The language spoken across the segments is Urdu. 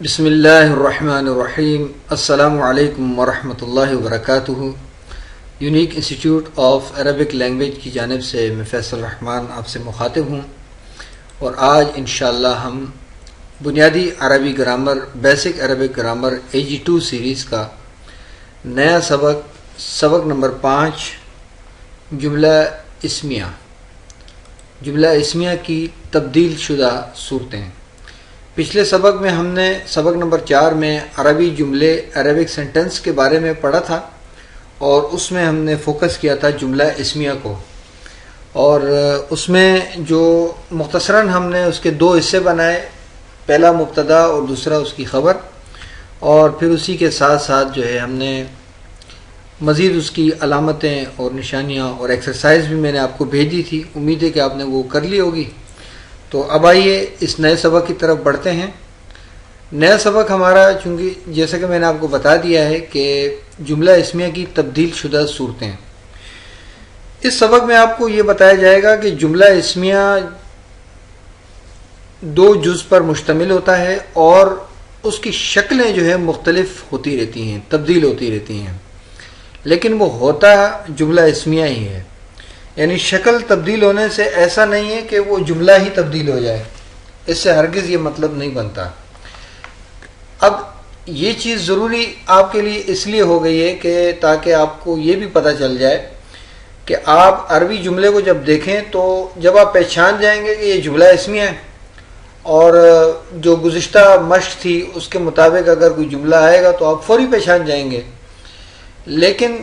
بسم اللہ الرحمن الرحیم۔ السلام علیکم ورحمۃ اللہ وبرکاتہ۔ Unique institute of Arabic language کی جانب سے میں فیصل رحمان آپ سے مخاطب ہوں، اور آج انشاءاللہ ہم بنیادی عربی grammar basic Arabic grammar AG2 series کا نیا سبق نمبر 5 جملہ اسمیہ کی تبدیل شدہ صورتیں۔ پچھلے سبق میں ہم نے سبق نمبر 4 میں عربی جملے عربک سینٹنس کے بارے میں پڑھا تھا، اور اس میں ہم نے فوکس کیا تھا جملہ اسمیہ کو، اور اس میں جو مختصراً ہم نے اس کے 2 حصے بنائے، پہلا مبتدا اور دوسرا اس کی خبر، اور پھر اسی کے ساتھ ساتھ جو ہے ہم نے مزید اس کی علامتیں اور نشانیاں اور ایکسرسائز بھی میں نے آپ کو بھیجی تھی، امید ہے کہ آپ نے وہ کر لی ہوگی۔ تو اب آئیے اس نئے سبق کی طرف بڑھتے ہیں۔ نیا سبق ہمارا، چونکہ جیسا کہ میں نے آپ کو بتا دیا ہے کہ جملہ اسمیہ کی تبدیل شدہ صورتیں، اس سبق میں آپ کو یہ بتایا جائے گا کہ جملہ اسمیہ 2 جز پر مشتمل ہوتا ہے، اور اس کی شکلیں جو ہے مختلف ہوتی رہتی ہیں، تبدیل ہوتی رہتی ہیں، لیکن وہ ہوتا جملہ اسمیہ ہی ہے۔ یعنی شکل تبدیل ہونے سے ایسا نہیں ہے کہ وہ جملہ ہی تبدیل ہو جائے، اس سے ہرگز یہ مطلب نہیں بنتا۔ اب یہ چیز ضروری آپ کے لیے اس لیے ہو گئی ہے کہ تاکہ آپ کو یہ بھی پتہ چل جائے کہ آپ عربی جملے کو جب دیکھیں تو جب آپ پہچان جائیں گے کہ یہ جملہ اسمیہ ہے، اور جو گزشتہ مشق تھی اس کے مطابق اگر کوئی جملہ آئے گا تو آپ فوری پہچان جائیں گے، لیکن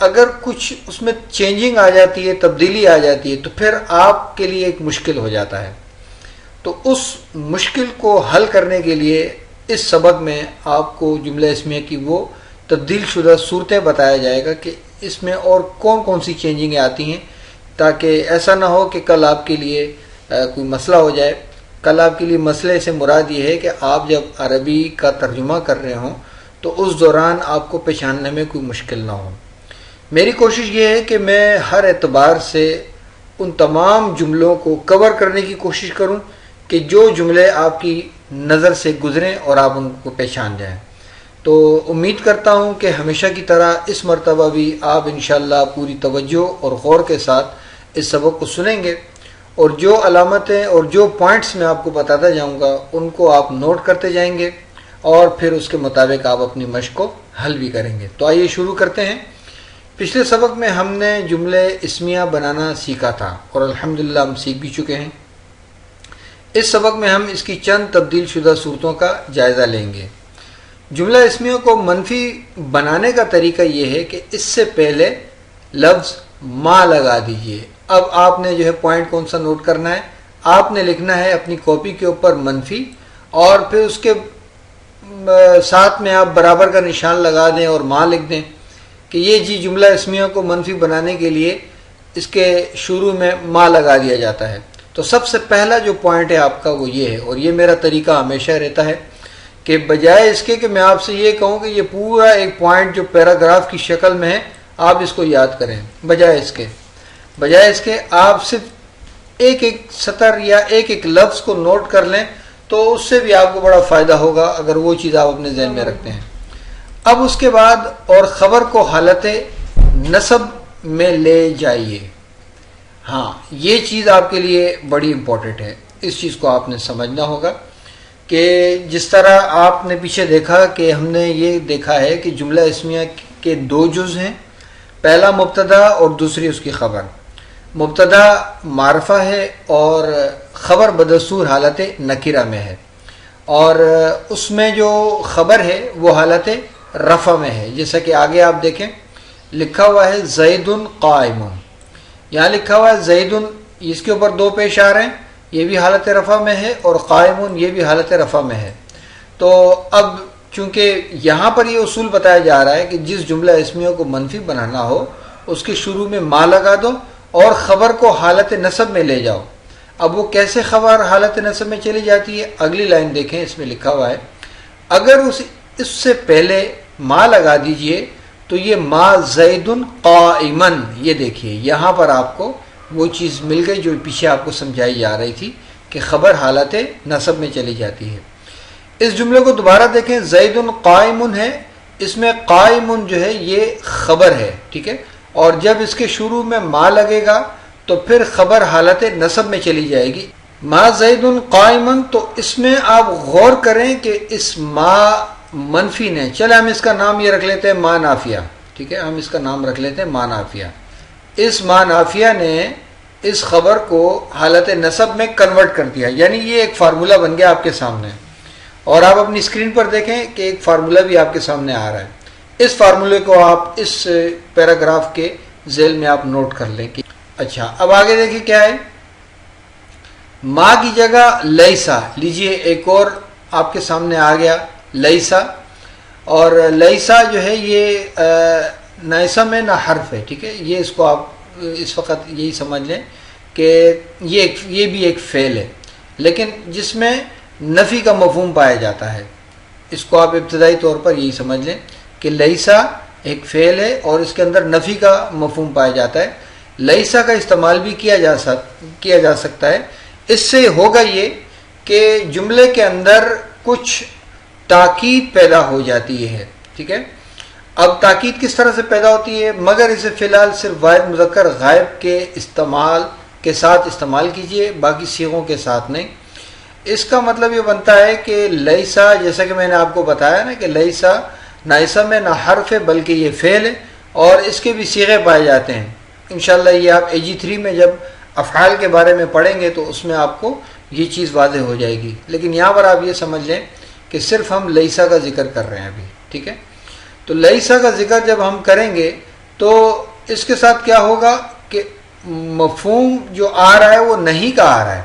اگر کچھ اس میں چینجنگ آ جاتی ہے، تبدیلی آ جاتی ہے، تو پھر آپ کے لیے ایک مشکل ہو جاتا ہے۔ تو اس مشکل کو حل کرنے کے لیے اس سبق میں آپ کو جملہ اسمیہ کی وہ تبدیل شدہ صورتیں بتایا جائے گا کہ اس میں اور کون کون سی چینجنگیں آتی ہیں، تاکہ ایسا نہ ہو کہ کل آپ کے لیے کوئی مسئلہ ہو جائے۔ کل آپ کے لیے مسئلے سے مراد یہ ہے کہ آپ جب عربی کا ترجمہ کر رہے ہوں تو اس دوران آپ کو پہچاننے میں کوئی مشکل نہ ہو۔ میری کوشش یہ ہے کہ میں ہر اعتبار سے ان تمام جملوں کو کور کرنے کی کوشش کروں کہ جو جملے آپ کی نظر سے گزریں اور آپ ان کو پہچان جائیں۔ تو امید کرتا ہوں کہ ہمیشہ کی طرح اس مرتبہ بھی آپ انشاءاللہ پوری توجہ اور غور کے ساتھ اس سبق کو سنیں گے، اور جو علامتیں اور جو پوائنٹس میں آپ کو بتاتا جاؤں گا ان کو آپ نوٹ کرتے جائیں گے، اور پھر اس کے مطابق آپ اپنی مشق کو حل بھی کریں گے۔ تو آئیے شروع کرتے ہیں۔ پچھلے سبق میں ہم نے جملے اسمیہ بنانا سیکھا تھا، اور الحمدللہ ہم سیکھ بھی چکے ہیں۔ اس سبق میں ہم اس کی چند تبدیل شدہ صورتوں کا جائزہ لیں گے۔ جملہ اسمیہ کو منفی بنانے کا طریقہ یہ ہے کہ اس سے پہلے لفظ ما لگا دیجئے۔ اب آپ نے جو ہے پوائنٹ کون سا نوٹ کرنا ہے، آپ نے لکھنا ہے اپنی کاپی کے اوپر منفی، اور پھر اس کے ساتھ میں آپ برابر کا نشان لگا دیں اور ما لکھ دیں کہ یہ جملہ اسمیہ کو منفی بنانے کے لیے اس کے شروع میں ما لگا دیا جاتا ہے۔ تو سب سے پہلا جو پوائنٹ ہے آپ کا وہ یہ ہے، اور یہ میرا طریقہ ہمیشہ رہتا ہے کہ بجائے اس کے کہ میں آپ سے یہ کہوں کہ یہ پورا ایک پوائنٹ جو پیراگراف کی شکل میں ہے آپ اس کو یاد کریں، بجائے اس کے آپ صرف ایک سطر یا ایک لفظ کو نوٹ کر لیں، تو اس سے بھی آپ کو بڑا فائدہ ہوگا اگر وہ چیز آپ اپنے ذہن میں رکھتے ہیں۔ اب اس کے بعد اور خبر کو حالت نصب میں لے جائیے۔ ہاں، یہ چیز آپ کے لیے بڑی امپورٹنٹ ہے، اس چیز کو آپ نے سمجھنا ہوگا کہ جس طرح آپ نے پیچھے دیکھا کہ ہم نے یہ دیکھا ہے کہ جملہ اسمیہ کے 2 جز ہیں، پہلا مبتدا اور دوسری اس کی خبر۔ مبتدا معرفہ ہے اور خبر بدستور حالت نکرہ میں ہے، اور اس میں جو خبر ہے وہ حالت رفع میں ہے، جیسا کہ آگے آپ دیکھیں لکھا ہوا ہے زید قائم، یہاں لکھا ہوا ہے زید، اس کے اوپر 2 پیش آ رہے ہیں، یہ بھی حالت رفع میں ہے، اور قائم یہ بھی حالت رفع میں ہے۔ تو اب چونکہ یہاں پر یہ اصول بتایا جا رہا ہے کہ جس جملہ اسمیہ کو منفی بنانا ہو اس کے شروع میں ما لگا دو اور خبر کو حالت نصب میں لے جاؤ۔ اب وہ کیسے خبر حالت نصب میں چلی جاتی ہے، اگلی لائن دیکھیں، اس میں لکھا ہوا ہے اگر اس سے پہلے ما لگا دیجئے تو یہ ما زید قائمن، یہ دیکھیے یہاں پر آپ کو وہ چیز مل گئی جو پیچھے آپ کو سمجھائی جا رہی تھی کہ خبر حالت نصب میں چلی جاتی ہے۔ اس جملے کو دوبارہ دیکھیں، زید قائم ہے، اس میں قائم جو ہے یہ خبر ہے، ٹھیک ہے، اور جب اس کے شروع میں ما لگے گا تو پھر خبر حالت نصب میں چلی جائے گی. ما زید قائم، تو اس میں آپ غور کریں کہ اس ما منفی نے، چلے ہم اس کا نام یہ رکھ لیتے ہیں ما نافیہ، ٹھیک ہے، ہم اس کا نام رکھ لیتے ہیں ما نافیہ. اس ما نافیہ نے اس خبر کو حالت نصب میں کنورٹ کر دیا، یعنی یہ ایک فارمولہ بن گیا آپ کے سامنے. اور آپ اپنی اسکرین پر دیکھیں کہ ایک فارمولہ بھی آپ کے سامنے آ رہا ہے. اس فارمولے کو آپ اس پیراگراف کے ذیل میں آپ نوٹ کر لیں کہ اچھا. اب آگے دیکھیں کیا ہے، ما کی جگہ لیسا لیجئے، ایک اور آپ کے سامنے آ گیا لیسا. اور لیسا جو ہے یہ نہ اسم ہے نہ حرف ہے، ٹھیک ہے، یہ اس کو آپ اس وقت یہی سمجھ لیں کہ یہ بھی ایک فعل ہے، لیکن جس میں نفی کا مفہوم پایا جاتا ہے. اس کو آپ ابتدائی طور پر یہی سمجھ لیں کہ لیسا ایک فعل ہے اور اس کے اندر نفی کا مفہوم پایا جاتا ہے. لیسا کا استعمال بھی کیا جا سکتا ہے. اس سے ہوگا یہ کہ جملے کے اندر کچھ تاکید پیدا ہو جاتی ہے، ٹھیک ہے. اب تاکید کس طرح سے پیدا ہوتی ہے، مگر اسے فی الحال صرف واحد مذکر غائب کے استعمال کے ساتھ استعمال کیجئے، باقی صیغوں کے ساتھ نہیں. اس کا مطلب یہ بنتا ہے کہ لیسا، جیسا کہ میں نے آپ کو بتایا نا کہ لیسا نہ اسم ہے نہ حرف ہے بلکہ یہ فعل ہے، اور اس کے بھی صیغے پائے جاتے ہیں. انشاءاللہ یہ آپ AG3 میں جب افعال کے بارے میں پڑھیں گے تو اس میں آپ کو یہ چیز واضح ہو جائے گی. لیکن یہاں پر آپ یہ سمجھ لیں کہ صرف ہم لیسا کا ذکر کر رہے ہیں ابھی، ٹھیک ہے. تو لیسا کا ذکر جب ہم کریں گے تو اس کے ساتھ کیا ہوگا کہ مفہوم جو آ رہا ہے وہ نہیں کا آ رہا ہے.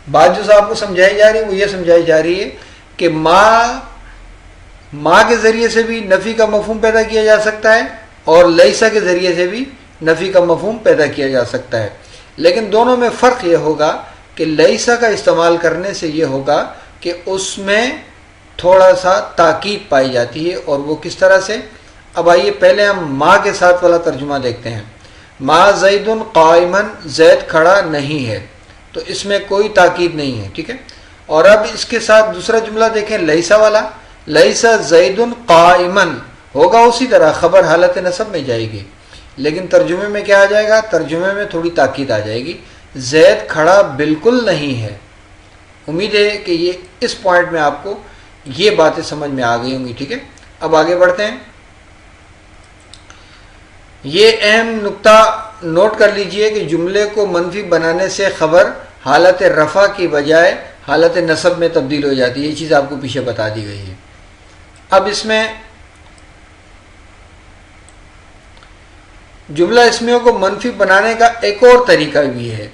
بات جو آپ کو سمجھائی جا رہی ہے وہ یہ سمجھائی جا رہی ہے کہ ما کے ذریعے سے بھی نفی کا مفہوم پیدا کیا جا سکتا ہے اور لیسا کے ذریعے سے بھی نفی کا مفہوم پیدا کیا جا سکتا ہے. لیکن دونوں میں فرق یہ ہوگا کہ لیسا کا استعمال کرنے سے یہ ہوگا کہ اس میں تھوڑا سا تاکید پائی جاتی ہے. اور وہ کس طرح سے، اب آئیے پہلے ہم ما کے ساتھ والا ترجمہ دیکھتے ہیں. ما زید قائمن، زید کھڑا نہیں ہے، تو اس میں کوئی تاکید نہیں ہے، ٹھیک ہے. اور اب اس کے ساتھ دوسرا جملہ دیکھیں لیسا والا، لیسا زید قائمن ہوگا اسی طرح، خبر حالت نصب میں جائے گی، لیکن ترجمے میں کیا آ جائے گا، ترجمے میں تھوڑی تاکید آ جائے گی، زید کھڑا بالکل نہیں ہے. امید ہے کہ یہ اس پوائنٹ میں آپ کو یہ باتیں سمجھ میں آ گئی ہوں گی، ٹھیک ہے. اب آگے بڑھتے ہیں. یہ اہم نقطہ نوٹ کر لیجئے کہ جملے کو منفی بنانے سے خبر حالت رفع کی بجائے حالت نصب میں تبدیل ہو جاتی ہے. یہ چیز آپ کو پیچھے بتا دی گئی ہے. اب اس میں جملہ اسمیوں کو منفی بنانے کا ایک اور طریقہ بھی ہے.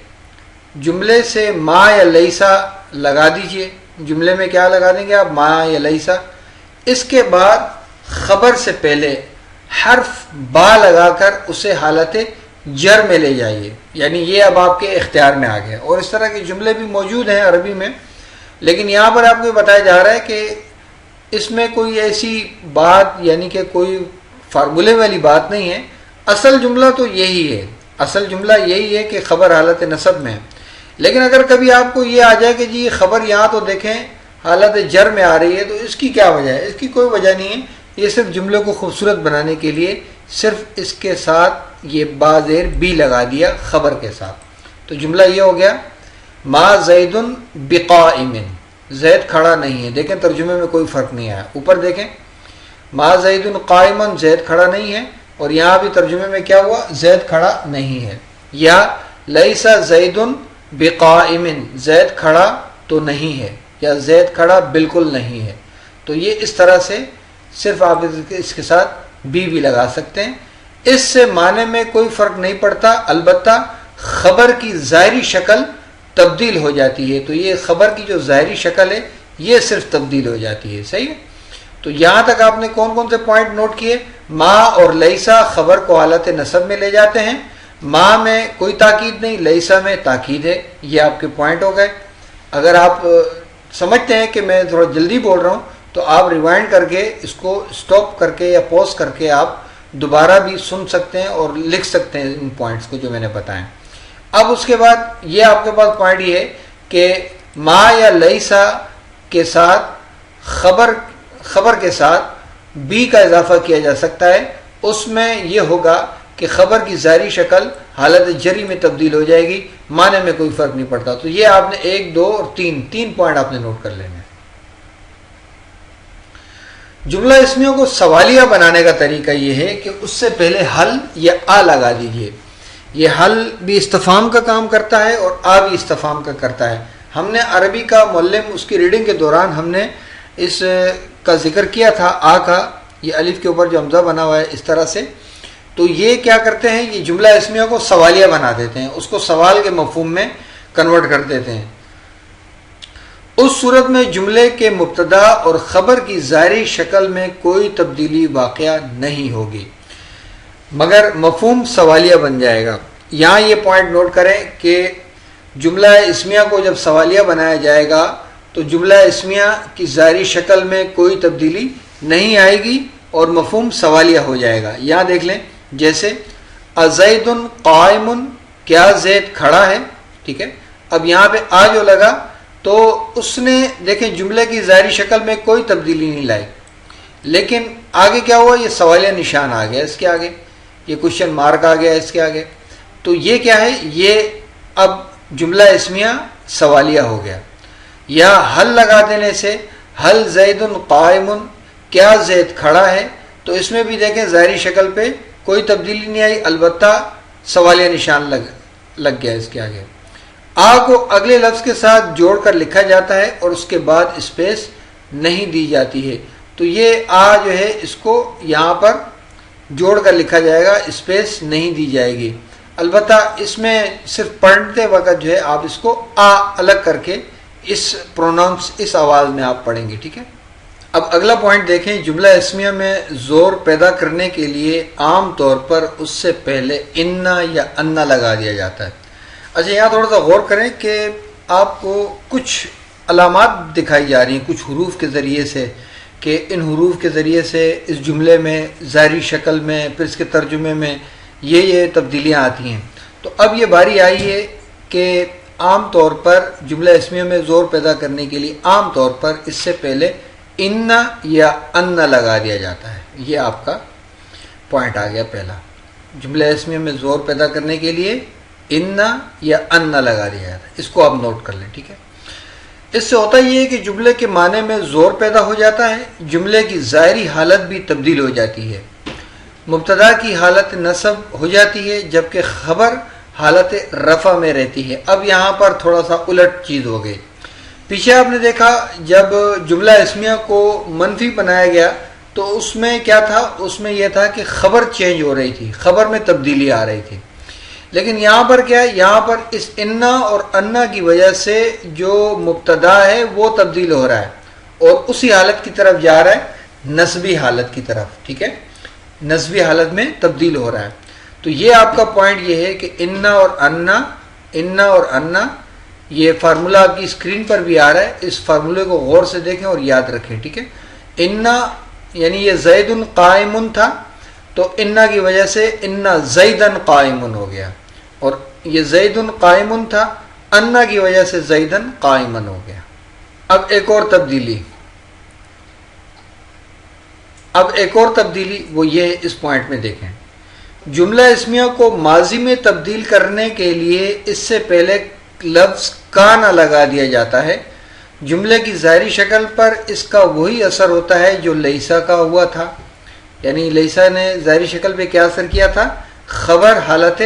جملے سے ما یا لیسا لگا دیجئے. جملے میں کیا لگا دیں گے آپ، ما یا لیسا. اس کے بعد خبر سے پہلے حرف با لگا کر اسے حالت جر میں لے جائیے، یعنی یہ اب آپ کے اختیار میں آ گیا. اور اس طرح کے جملے بھی موجود ہیں عربی میں، لیکن یہاں پر آپ کو بتایا جا رہا ہے کہ اس میں کوئی ایسی بات، یعنی کہ کوئی فارمولے والی بات نہیں ہے. اصل جملہ تو یہی ہے، اصل جملہ یہی ہے کہ خبر حالت نصب میں ہے. لیکن اگر کبھی آپ کو یہ آ جائے کہ جی یہ خبر یہاں تو دیکھیں حالت جر میں آ رہی ہے، تو اس کی کیا وجہ ہے؟ اس کی کوئی وجہ نہیں ہے. یہ صرف جملے کو خوبصورت بنانے کے لیے صرف اس کے ساتھ یہ با زیر بی لگا دیا خبر کے ساتھ. تو جملہ یہ ہو گیا ما زید بقائم، زید کھڑا نہیں ہے. دیکھیں ترجمے میں کوئی فرق نہیں آیا. اوپر دیکھیں ما زید قائم، زید کھڑا نہیں ہے، اور یہاں بھی ترجمے میں کیا ہوا، زید کھڑا نہیں ہے. یا لیسا زید بقائم، زید کھڑا تو نہیں ہے، یا زید کھڑا بالکل نہیں ہے. تو یہ اس طرح سے صرف آپ اس کے ساتھ بھی لگا سکتے ہیں. اس سے معنی میں کوئی فرق نہیں پڑتا، البتہ خبر کی ظاہری شکل تبدیل ہو جاتی ہے. تو یہ خبر کی جو ظاہری شکل ہے یہ صرف تبدیل ہو جاتی ہے. صحیح ہے. تو یہاں تک آپ نے کون کون سے پوائنٹ نوٹ کیے؟ ما اور لیسا خبر کو حالت نصب میں لے جاتے ہیں. ما میں کوئی تاکید نہیں، لیسا میں تاکید ہے. یہ آپ کے پوائنٹ ہو گئے. اگر آپ سمجھتے ہیں کہ میں تھوڑا جلدی بول رہا ہوں تو آپ ریوائنڈ کر کے اس کو سٹاپ کر کے یا پوز کر کے آپ دوبارہ بھی سن سکتے ہیں اور لکھ سکتے ہیں ان پوائنٹس کو جو میں نے بتائے. اب اس کے بعد یہ آپ کے پاس پوائنٹ یہ ہے کہ ما یا لیسا کے ساتھ خبر کے ساتھ بی کا اضافہ کیا جا سکتا ہے. اس میں یہ ہوگا کہ خبر کی ظاہری شکل حالت جری میں تبدیل ہو جائے گی، معنی میں کوئی فرق نہیں پڑتا. تو یہ آپ نے 1، 2 اور 3 پوائنٹ آپ نے نوٹ کر لینے. جملہ اسمیوں کو سوالیہ بنانے کا طریقہ یہ ہے کہ اس سے پہلے حل یا آ لگا دیجئے. یہ حل بھی استفہام کا کام کرتا ہے اور آ بھی استفہام کا کرتا ہے. ہم نے عربی کا معلم اس کی ریڈنگ کے دوران ہم نے اس کا ذکر کیا تھا، آ کا، یہ الف کے اوپر جو حمزہ بنا ہوا ہے اس طرح سے. تو یہ کیا کرتے ہیں، یہ جملہ اسمیہ کو سوالیہ بنا دیتے ہیں، اس کو سوال کے مفہوم میں کنورٹ کر دیتے ہیں. اس صورت میں جملے کے مبتدا اور خبر کی ظاہری شکل میں کوئی تبدیلی واقع نہیں ہوگی مگر مفہوم سوالیہ بن جائے گا. یہاں یہ پوائنٹ نوٹ کریں کہ جملہ اسمیہ کو جب سوالیہ بنایا جائے گا تو جملہ اسمیہ کی ظاہری شکل میں کوئی تبدیلی نہیں آئے گی اور مفہوم سوالیہ ہو جائے گا. یہاں دیکھ لیں، جیسے ازید قائم، کیا زید کھڑا ہے. ٹھیک ہے، اب یہاں پہ آ جو لگا تو اس نے دیکھیں جملے کی ظاہری شکل میں کوئی تبدیلی نہیں لائی، لیکن آگے کیا ہوا، یہ سوالیہ نشان آ گیا اس کے آگے، یہ کوشچن مارک آ گیا اس کے آگے. تو یہ کیا ہے، یہ اب جملہ اسمیہ سوالیہ ہو گیا. یا حل لگا دینے سے حل زید قائم، کیا زید کھڑا ہے، تو اس میں بھی دیکھیں ظاہری شکل پہ کوئی تبدیلی نہیں آئی، البتہ سوالیہ نشان لگ گیا اس کے آگے. آ کو اگلے لفظ کے ساتھ جوڑ کر لکھا جاتا ہے اور اس کے بعد اسپیس نہیں دی جاتی ہے. تو یہ آ جو ہے اس کو یہاں پر جوڑ کر لکھا جائے گا، اسپیس نہیں دی جائے گی. البتہ اس میں صرف پڑھتے وقت جو ہے آپ اس کو آ الگ کر کے اس پروناؤنس، اس آواز میں آپ پڑھیں گے. ٹھیک ہے، اب اگلا پوائنٹ دیکھیں. جملہ اسمیہ میں زور پیدا کرنے کے لیے عام طور پر اس سے پہلے انا یا انا لگا دیا جاتا ہے. اچھا، یہاں تھوڑا سا غور کریں کہ آپ کو کچھ علامات دکھائی جا رہی ہیں کچھ حروف کے ذریعے سے، کہ ان حروف کے ذریعے سے اس جملے میں ظاہری شکل میں، پھر اس کے ترجمے میں یہ تبدیلیاں آتی ہیں. تو اب یہ باری آئی ہے کہ عام طور پر جملہ اسمیہ میں زور پیدا کرنے کے لیے عام طور پر اس سے پہلے انا یا انا لگا دیا جاتا ہے. یہ آپ کا پوائنٹ آ گیا پہلا. جملہ اسمیہ میں زور پیدا کرنے کے لیے انا یا انا لگا دیا جاتا ہے، اس کو آپ نوٹ کر لیں. ٹھیک ہے، اس سے ہوتا یہ ہے کہ جملے کے معنی میں زور پیدا ہو جاتا ہے، جملے کی ظاہری حالت بھی تبدیل ہو جاتی ہے. مبتدا کی حالت نصب ہو جاتی ہے جبکہ خبر حالت رفع میں رہتی ہے. اب یہاں پر تھوڑا سا الٹ چیز ہو گئی. پیچھے آپ نے دیکھا جب جملہ اسمیہ کو منفی بنایا گیا تو اس میں کیا تھا، اس میں یہ تھا کہ خبر چینج ہو رہی تھی، خبر میں تبدیلی آ رہی تھی. لیکن یہاں پر کیا ہے، یہاں پر اس انا اور انا کی وجہ سے جو مبتدا ہے وہ تبدیل ہو رہا ہے اور اسی حالت کی طرف جا رہا ہے، نسبی حالت کی طرف. ٹھیک ہے، نسبی حالت میں تبدیل ہو رہا ہے. تو یہ آپ کا پوائنٹ یہ ہے کہ انا اور انا یہ فارمولہ آپ کی اسکرین پر بھی آ رہا ہے، اس فارمولے کو غور سے دیکھیں اور یاد رکھیں. ٹھیک ہے، انا یعنی یہ زید قائم تھا تو انا کی وجہ سے انا زیدن قائم ہو گیا، اور یہ زید قائم تھا، انا کی وجہ سے زیدن قائم ہو گیا. اب ایک اور تبدیلی وہ یہ اس پوائنٹ میں دیکھیں. جملہ اسمیہ کو ماضی میں تبدیل کرنے کے لیے اس سے پہلے لفظ کانا لگا دیا جاتا ہے. جملے کی ظاہری شکل پر اس کا وہی اثر ہوتا ہے جو لیسا کا ہوا تھا. یعنی لیسا نے ظاہری شکل پہ کیا اثر کیا تھا، خبر حالت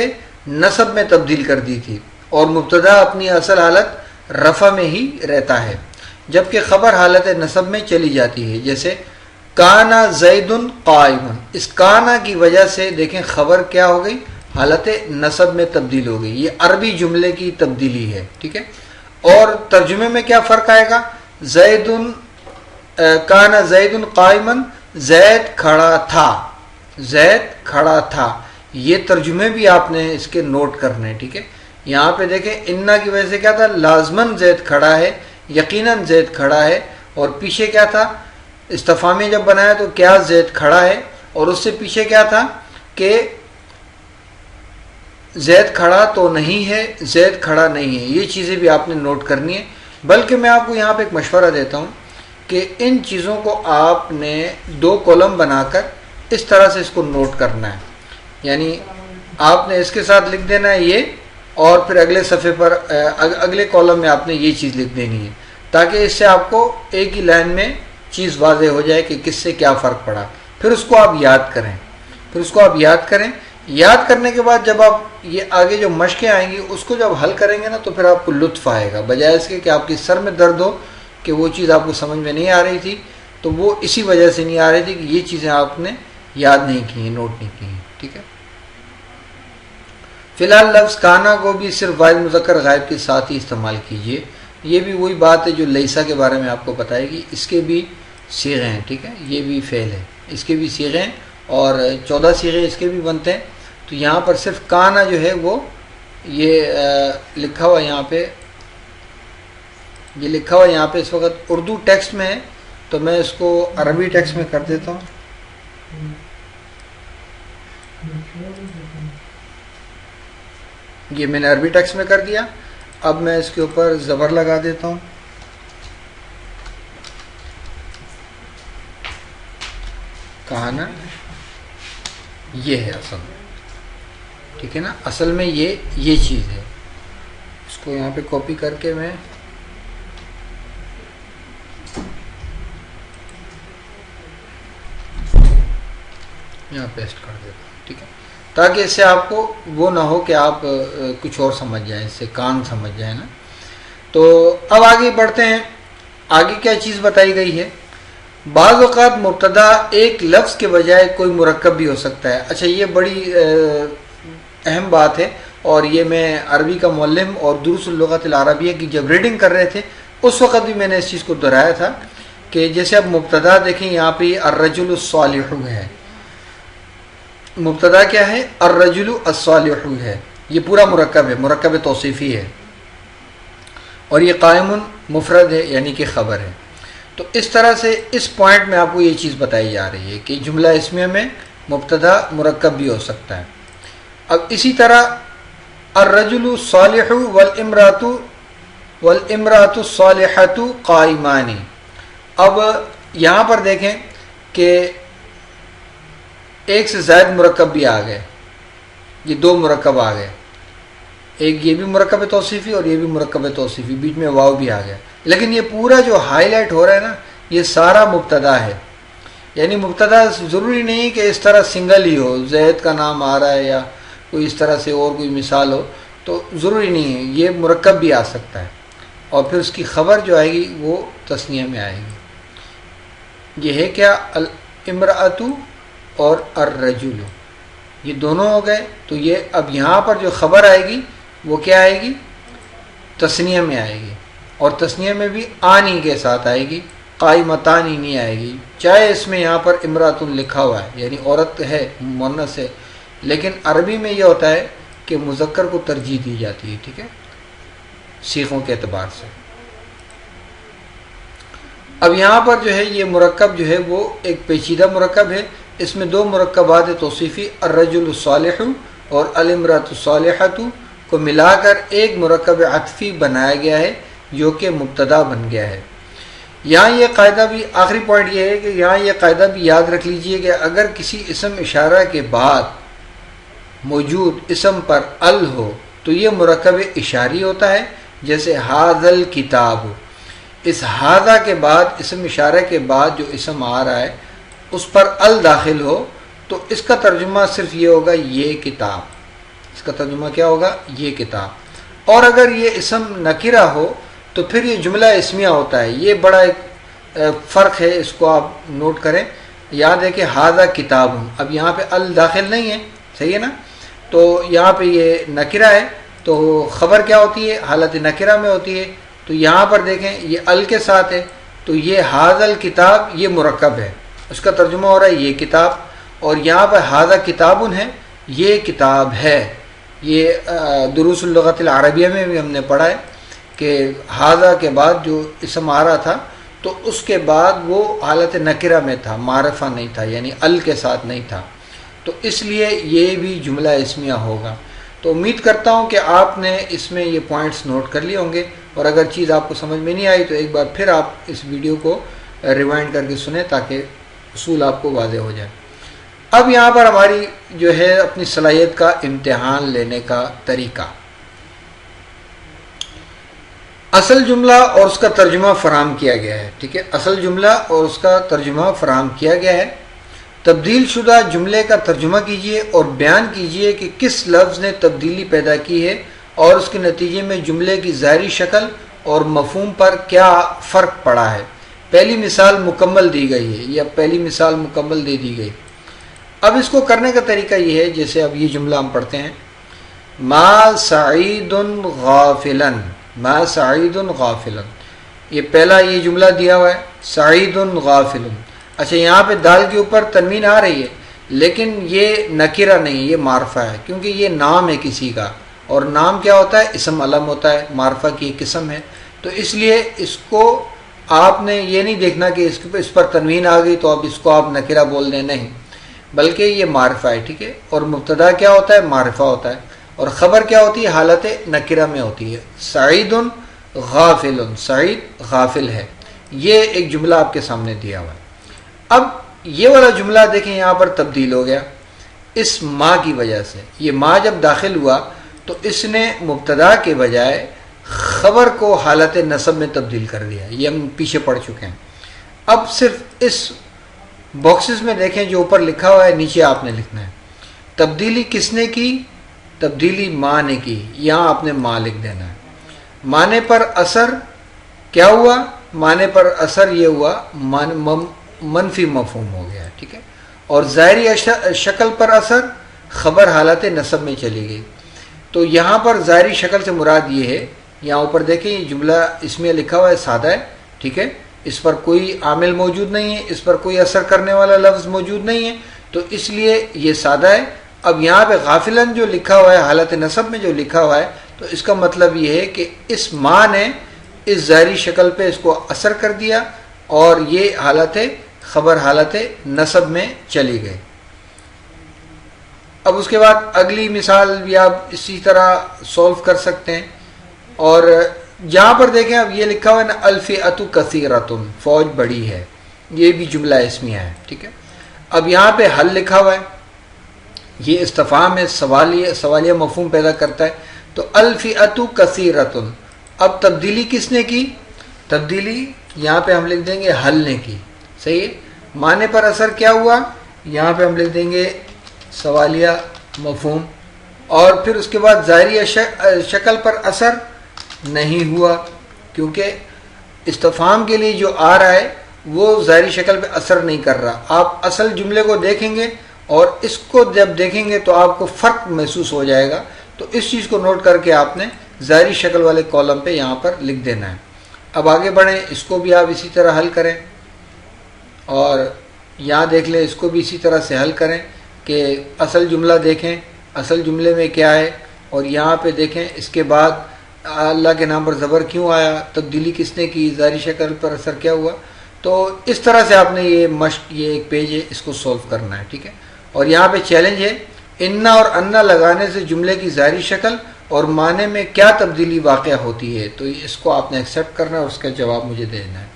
نصب میں تبدیل کر دی تھی اور مبتدا اپنی اصل حالت رفع میں ہی رہتا ہے جبکہ خبر حالت نصب میں چلی جاتی ہے. جیسے کانا زید قائم، اس کانا کی وجہ سے دیکھیں خبر کیا ہو گئی، حالت نصب میں تبدیل ہو گئی. یہ عربی جملے کی تبدیلی ہے. ٹھیک ہے، اور ترجمے میں کیا فرق آئے گا، کانا زید قائما، زید کھڑا تھا. یہ ترجمے بھی آپ نے اس کے نوٹ کرنے. ٹھیک ہے، یہاں پہ دیکھیں انا کی وجہ سے کیا تھا، لازماً زید کھڑا ہے، یقیناً زید کھڑا ہے، اور پیچھے کیا تھا، استفہامی جب بنایا تو کیا زید کھڑا ہے، اور اس سے پیچھے کیا تھا کہ زید کھڑا تو نہیں ہے، زید کھڑا نہیں ہے. یہ چیزیں بھی آپ نے نوٹ کرنی ہے. بلکہ میں آپ کو یہاں پہ ایک مشورہ دیتا ہوں کہ ان چیزوں کو آپ نے 2 کالم بنا کر اس طرح سے اس کو نوٹ کرنا ہے. یعنی آپ نے اس کے ساتھ لکھ دینا ہے یہ، اور پھر اگلے صفحے پر اگلے کالم میں آپ نے یہ چیز لکھ دینی ہے، تاکہ اس سے آپ کو ایک ہی لائن میں چیز واضح ہو جائے کہ کس سے کیا فرق پڑا. پھر اس کو آپ یاد کریں. یاد کرنے کے بعد جب آپ یہ آگے جو مشقیں آئیں گی اس کو جب حل کریں گے نا تو پھر آپ کو لطف آئے گا، بجائے اس کے کہ آپ کی سر میں درد ہو کہ وہ چیز آپ کو سمجھ میں نہیں آ رہی تھی. تو وہ اسی وجہ سے نہیں آ رہی تھی کہ یہ چیزیں آپ نے یاد نہیں کی ہیں، نوٹ نہیں کی ہیں. ٹھیک ہے. فی الحال لفظ کانا کو بھی صرف واحد مذکر غائب کے ساتھ ہی استعمال کیجیے. یہ بھی وہی بات ہے جو لیسا کے بارے میں آپ کو بتائے گی. اس کے بھی صیغے ہیں. ٹھیک ہے. یہ بھی فعل ہے، اس کے بھی صیغے ہیں، اور 14 صیغے اس کے بھی بنتے ہیں. تو یہاں پر صرف کانا جو ہے وہ یہ لکھا ہوا یہاں پہ اس وقت اردو ٹیکسٹ میں ہے، تو میں اس کو عربی ٹیکسٹ میں کر دیتا ہوں. یہ میں نے عربی ٹیکسٹ میں کر دیا. اب میں اس کے اوپر زبر لگا دیتا ہوں. کہانا یہ ہے اصل میں. ٹھیک ہے نا. اصل میں یہ چیز ہے. اس کو یہاں پہ کاپی کر کے میں یہاں پیسٹ کر دیتا ہوں. ٹھیک ہے. تاکہ اس سے آپ کو وہ نہ ہو کہ آپ کچھ اور سمجھ جائیں، اس سے کان سمجھ جائیں نا. تو اب آگے بڑھتے ہیں. آگے کیا چیز بتائی گئی ہے؟ بعض اوقات مبتدا ایک لفظ کے بجائے کوئی مرکب بھی ہو سکتا ہے. اچھا، یہ بڑی اہم بات ہے، اور یہ میں عربی کا معلم اور دروس اللغت العربیہ کی جب ریڈنگ کر رہے تھے اس وقت بھی میں نے اس چیز کو دہرایا تھا کہ جیسے اب مبتدا دیکھیں، یہاں پہ الرجل الصالح ہے. مبتدا کیا ہے؟ الرجل الصالح ہے. یہ پورا مرکب ہے، مرکب توصیفی ہے، اور یہ قائم مفرد ہے، یعنی کہ خبر ہے. تو اس طرح سے اس پوائنٹ میں آپ کو یہ چیز بتائی جا رہی ہے کہ جملہ اسمیہ میں مبتدا مرکب بھی ہو سکتا ہے. اب اسی طرح الرجل الصالح والامرأة الصالحة قائمان. اب یہاں پر دیکھیں کہ ایک سے زائد مرکب بھی آ گئے. یہ 2 مرکب آ گئے. ایک یہ بھی مرکب توصیفی اور یہ بھی مرکب توصیفی، بیچ میں واو بھی آ گیا. لیکن یہ پورا جو ہائی لائٹ ہو رہا ہے نا، یہ سارا مبتدا ہے. یعنی مبتدا ضروری نہیں کہ اس طرح سنگل ہی ہو، زید کا نام آ رہا ہے یا کوئی اس طرح سے اور کوئی مثال ہو، تو ضروری نہیں ہے. یہ مرکب بھی آ سکتا ہے، اور پھر اس کی خبر جو آئے گی وہ تثنیہ میں آئے گی. یہ ہے کیا؟ الامرأۃ اور الرجل، یہ دونوں ہو گئے. تو یہ اب یہاں پر جو خبر آئے گی وہ کیا آئے گی؟ تثنیہ میں آئے گی، اور تثنیہ میں بھی آنی کے ساتھ آئے گی، قائمتانی نہیں آئے گی. چاہے اس میں یہاں پر امرأۃ لکھا ہوا ہے، یعنی عورت ہے، مؤنث ہے، لیکن عربی میں یہ ہوتا ہے کہ مذکر کو ترجیح دی جاتی ہے. ٹھیک ہے، صیغوں کے اعتبار سے. اب یہاں پر جو ہے یہ مرکب جو ہے وہ ایک پیچیدہ مرکب ہے. اس میں 2 مرکبات توصیفی الرجل الصالح اور الامرأۃ الصالحۃ کو ملا کر ایک مرکب عطفی بنایا گیا ہے جو کہ مبتدا بن گیا ہے. یہاں یہ قاعدہ بھی، آخری پوائنٹ یہ ہے کہ یہاں یہ قاعدہ بھی یاد رکھ لیجئے کہ اگر کسی اسم اشارہ کے بعد موجود اسم پر ال ہو تو یہ مرکب اشاری ہوتا ہے. جیسے ھذا الکتاب، اس ھذا کے بعد اسم اشارہ کے بعد جو اسم آ رہا ہے اس پر ال داخل ہو تو اس کا ترجمہ صرف یہ ہوگا یہ کتاب. اس کا ترجمہ کیا ہوگا؟ یہ کتاب. اور اگر یہ اسم نکرہ ہو تو پھر یہ جملہ اسمیہ ہوتا ہے. یہ بڑا ایک فرق ہے، اس کو آپ نوٹ کریں. یاد ہے کہ ھذا کتاب، اب یہاں پہ ال داخل نہیں ہے، صحیح ہے نا. تو یہاں پہ یہ نکرہ ہے، تو خبر کیا ہوتی ہے؟ حالت نکرہ میں ہوتی ہے. تو یہاں پر دیکھیں یہ ال کے ساتھ ہے، تو یہ ھذا الکتاب یہ مرکب ہے، اس کا ترجمہ ہو رہا ہے یہ کتاب. اور یہاں پر ھذا کتاب ہے، یہ کتاب ہے. یہ دروس اللغت العربیہ میں بھی ہم نے پڑھا ہے کہ ھذا کے بعد جو اسم آ رہا تھا تو اس کے بعد وہ حالت نکرہ میں تھا، معرفہ نہیں تھا، یعنی ال کے ساتھ نہیں تھا. تو اس لیے یہ بھی جملہ اسمیہ ہوگا. تو امید کرتا ہوں کہ آپ نے اس میں یہ پوائنٹس نوٹ کر لیے ہوں گے، اور اگر چیز آپ کو سمجھ میں نہیں آئی تو ایک بار پھر آپ اس ویڈیو کو ریوائنڈ کر کے سنیں تاکہ اصول آپ کو واضح ہو جائے۔ اب یہاں پر ہماری جو ہے اپنی صلاحیت کا امتحان لینے کا طریقہ، اصل جملہ اور اس کا ترجمہ فراہم کیا گیا ہے، ٹھیک ہے، اصل جملہ اور اس کا ترجمہ فراہم کیا گیا ہے۔ تبدیل شدہ جملے کا ترجمہ کیجئے اور بیان کیجئے کہ کس لفظ نے تبدیلی پیدا کی ہے اور اس کے نتیجے میں جملے کی ظاہری شکل اور مفہوم پر کیا فرق پڑا ہے۔ پہلی مثال مکمل دی گئی ہے، یا پہلی مثال مکمل دے دی گئی۔ اب اس کو کرنے کا طریقہ یہ ہے، جیسے اب یہ جملہ ہم پڑھتے ہیں، ما سعید غافلا، ما سعید غافلا، یہ پہلا یہ جملہ دیا ہوا ہے، سعید غافل۔ اچھا، یہاں پہ دال کے اوپر تنوین آ رہی ہے، لیکن یہ نکرہ نہیں، یہ معرفہ ہے، کیونکہ یہ نام ہے کسی کا، اور نام کیا ہوتا ہے؟ اسم علم ہوتا ہے، معرفہ کی ایک قسم ہے۔ تو اس لیے اس کو آپ نے یہ نہیں دیکھنا کہ اس پر تنوین آ گئی تو اب اس کو آپ نکرہ بول دیں، نہیں، بلکہ یہ معرفہ ہے، ٹھیک ہے۔ اور مبتدا کیا ہوتا ہے؟ معرفہ ہوتا ہے، اور خبر کیا ہوتی ہے؟ حالت نکرہ میں ہوتی ہے۔ سعید غافل، سعید غافل ہے، یہ ایک جملہ آپ کے سامنے دیا ہوا ہے۔ اب یہ والا جملہ دیکھیں، یہاں پر تبدیل ہو گیا اس ما کی وجہ سے۔ یہ ما جب داخل ہوا تو اس نے مبتدا کے بجائے خبر کو حالت نصب میں تبدیل کر دیا، یہ ہم پیچھے پڑھ چکے ہیں۔ اب صرف اس باکسز میں دیکھیں جو اوپر لکھا ہوا ہے، نیچے آپ نے لکھنا ہے تبدیلی کس نے کی؟ تبدیلی ماں نے کی، یہاں آپ نے ماں لکھ دینا ہے۔ معنی پر اثر کیا ہوا؟ معنی پر اثر یہ ہوا منفی مفہوم ہو گیا، ٹھیک ہے۔ اور ظاہری شکل پر اثر خبر حالت نصب میں چلی گئی۔ تو یہاں پر ظاہری شکل سے مراد یہ ہے، یہاں اوپر دیکھیں یہ جملہ اس میں لکھا ہوا ہے، سادہ ہے، ٹھیک ہے، اس پر کوئی عامل موجود نہیں ہے، اس پر کوئی اثر کرنے والا لفظ موجود نہیں ہے، تو اس لیے یہ سادہ ہے۔ اب یہاں پہ غافلن جو لکھا ہوا ہے، حالت نصب میں جو لکھا ہوا ہے، تو اس کا مطلب یہ ہے کہ اس ماں نے اس ظاہری شکل پہ اس کو اثر کر دیا اور یہ حالت خبر حالت نصب میں چلی گئی۔ اب اس کے بعد اگلی مثال بھی آپ اسی طرح سولو کر سکتے ہیں، اور جہاں پر دیکھیں اب یہ لکھا ہوا ہے نا، الفئۃ کثیرۃ، فوج بڑی ہے، یہ بھی جملہ اسمیہ ہے، ٹھیک ہے۔ اب یہاں پہ حل لکھا ہوا ہے، یہ استفہام ہے، سوالیہ مفہوم پیدا کرتا ہے، تو الفئۃ کثیرۃ۔ اب تبدیلی کس نے کی؟ تبدیلی یہاں پہ ہم لکھ دیں گے حل نے کی، صحیح ہے۔ معنی پر اثر کیا ہوا؟ یہاں پہ ہم لکھ دیں گے سوالیہ مفہوم، اور پھر اس کے بعد ظاہری شکل پر اثر نہیں ہوا، کیونکہ استفہام کے لیے جو آ رہا ہے وہ ظاہری شکل پہ اثر نہیں کر رہا۔ آپ اصل جملے کو دیکھیں گے اور اس کو جب دیکھیں گے تو آپ کو فرق محسوس ہو جائے گا، تو اس چیز کو نوٹ کر کے آپ نے ظاہری شکل والے کالم پہ یہاں پر لکھ دینا ہے۔ اب آگے بڑھیں، اس کو بھی آپ اسی طرح حل کریں، اور یہاں دیکھ لیں اس کو بھی اسی طرح سے حل کریں کہ اصل جملہ دیکھیں، اصل جملے میں کیا ہے، اور یہاں پہ دیکھیں اس کے بعد اللہ کے نام پر زبر کیوں آیا، تبدیلی کس نے کی، ظاہری شکل پر اثر کیا ہوا۔ تو اس طرح سے آپ نے یہ مشق، یہ ایک پیج ہے، اس کو سولو کرنا ہے، ٹھیک ہے۔ اور یہاں پہ چیلنج ہے، انا اور انا لگانے سے جملے کی ظاہری شکل اور معنی میں کیا تبدیلی واقع ہوتی ہے، تو اس کو آپ نے ایکسیپٹ کرنا ہے اور اس کا جواب مجھے دینا ہے۔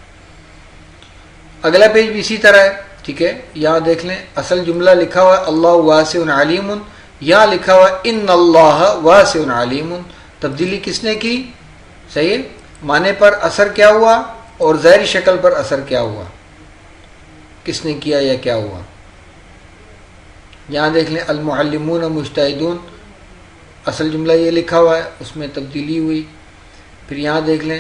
اگلا پیج بھی اسی طرح ہے، ٹھیک ہے۔ یہاں دیکھ لیں اصل جملہ لکھا ہوا ہے اللہ واسع علیم، یہاں لکھا ہوا ہے ان اللہ واسع علیم، تبدیلی کس نے کی؟ صحیح ہے، معنی پر اثر کیا ہوا اور ظاہری شکل پر اثر کیا ہوا، کس نے کیا یا کیا ہوا۔ یہاں دیکھ لیں المعلمون مجتہدون، اصل جملہ یہ لکھا ہوا ہے، اس میں تبدیلی ہوئی۔ پھر یہاں دیکھ لیں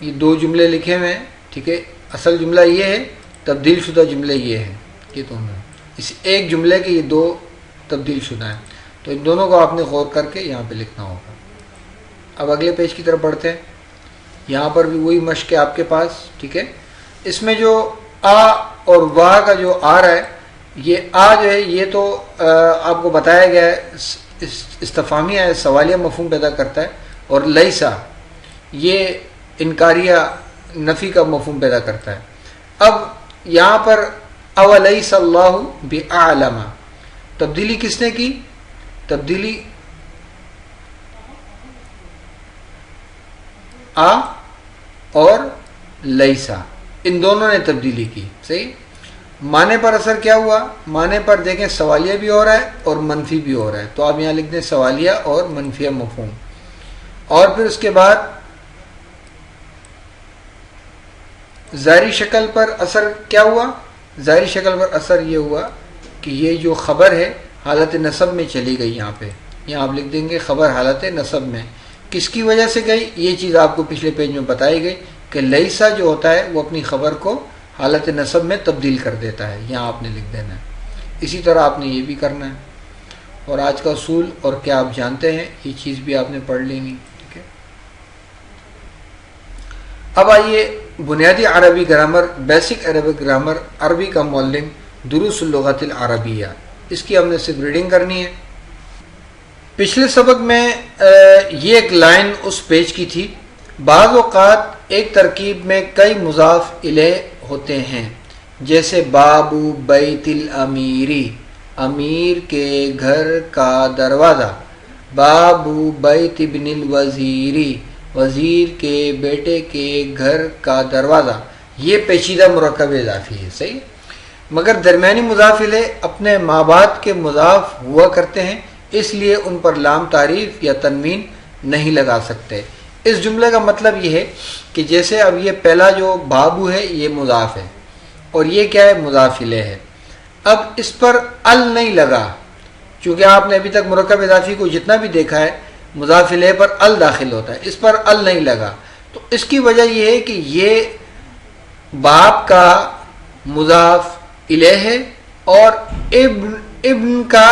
یہ دو جملے لکھے ہوئے ہیں، ٹھیک ہے، اصل جملہ یہ ہے، تبدیل شدہ جملے یہ ہیں، یہ تو اس ایک جملے کے یہ دو تبدیل شدہ ہیں، تو ان دونوں کو آپ نے غور کر کے یہاں پہ لکھنا ہوگا۔ اب اگلے پیج کی طرف بڑھتے ہیں، یہاں پر بھی وہی مشق ہے آپ کے پاس، ٹھیک ہے۔ اس میں جو آ اور واہ کا جو آ رہا ہے، یہ آ جو ہے یہ تو آپ کو بتایا گیا ہے، استفہامیہ ہے، سوالیہ مفہوم پیدا کرتا ہے، اور لیسا یہ انکاریہ نفی کا مفہوم پیدا کرتا ہے۔ اب یہاں پر اولیس اللہ بأعلم، تبدیلی کس نے کی؟ تبدیلی آ اور لیسا، ان دونوں نے تبدیلی کی. صحیح. معنی پر اثر کیا ہوا؟ معنی پر دیکھیں سوالیہ بھی ہو رہا ہے اور منفی بھی ہو رہا ہے، تو آپ یہاں لکھ دیں سوالیہ اور منفیہ مفہوم. اور پھر اس کے بعد ظاہری شکل پر اثر کیا ہوا؟ ظاہری شکل پر اثر یہ ہوا کہ یہ جو خبر ہے حالت نصب میں چلی گئی. یہاں آپ لکھ دیں گے خبر حالت نصب میں. کس کی وجہ سے گئی؟ یہ چیز آپ کو پچھلے پیج میں بتائی گئی کہ لیسا جو ہوتا ہے وہ اپنی خبر کو حالت نصب میں تبدیل کر دیتا ہے. یہاں آپ نے لکھ دینا ہے. اسی طرح آپ نے یہ بھی کرنا ہے. اور آج کا اصول اور کیا آپ جانتے ہیں، یہ چیز بھی آپ نے پڑھ لینی. ٹھیک ہے. اب آئیے بنیادی عربی گرامر، بیسک عربک گرامر، عربی کا مولنگ، دروس اللغت العربیہ، اس کی ہم نے صرف ریڈنگ کرنی ہے. پچھلے سبق میں یہ ایک لائن اس پیج کی تھی، بعض اوقات ایک ترکیب میں کئی مضاف الیہ ہوتے ہیں، جیسے بابو بیت الامیری، امیر کے گھر کا دروازہ، بابو بیت ابن الوزیری، وزیر کے بیٹے کے گھر کا دروازہ. یہ پیچیدہ مرکب اضافی ہے. صحیح. مگر درمیانی مضاف الیہ اپنے مابعد کے مضاف ہوا کرتے ہیں، اس لیے ان پر لام تعریف یا تنوین نہیں لگا سکتے. اس جملے کا مطلب یہ ہے کہ جیسے اب یہ پہلا جو بابو ہے یہ مضاف ہے اور یہ کیا ہے؟ مضاف الیہ ہے. اب اس پر ال نہیں لگا، چونکہ آپ نے ابھی تک مرکب اضافی کو جتنا بھی دیکھا ہے مضاف الیہ پر ال داخل ہوتا ہے، اس پر ال نہیں لگا. تو اس کی وجہ یہ ہے کہ یہ باپ کا مضاف الیہ ہے اور ابن کا